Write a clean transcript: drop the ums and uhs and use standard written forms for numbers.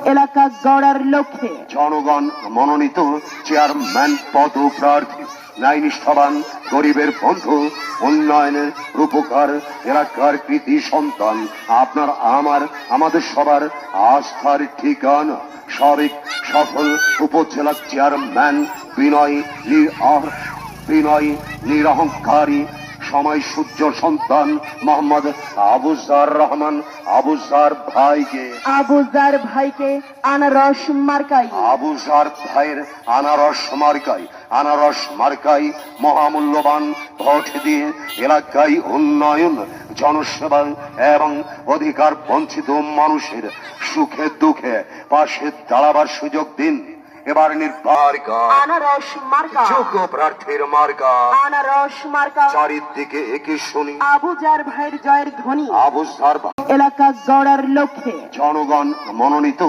এলাকা গড়ার লক্ষ্যে জনগণ মনোনীত চেয়ারম্যান পদপ্রার্থী ন্যায়নিষ্ঠাবান গরিবের বন্ধু উন্নয়নের রূপকার এলাকার কৃতি সন্তান আপনার আমাদের সবার আস্থার ঠিকানা সাবেক সফল উপজেলা চেয়ারম্যান বিনয় নিরহংকারী সময় সূর্য সন্তান মোহাম্মদ আবুজার রহমান আবুজার ভাইকে আনারস মার্কাই আবুজার ভাইয়ের আনারস মার্কাই মহামূল্যবান ভোট দিয়ে এলাকায় উন্নয়ন জনসেবা এবং অধিকার বঞ্চিত মানুষের সুখে দুঃখে পাশে দাঁড়াবার সুযোগ দিন। এবার আনারস মার্কা যোগ্য প্রার্থীর মার্কা আনারস মার্কা চারিদিকে একই শুনি আবুজার ভাইয়ের জয়ের ধ্বনি আবুজার এলাকা গড়ার লক্ষ্যে জনগণ মনোনীত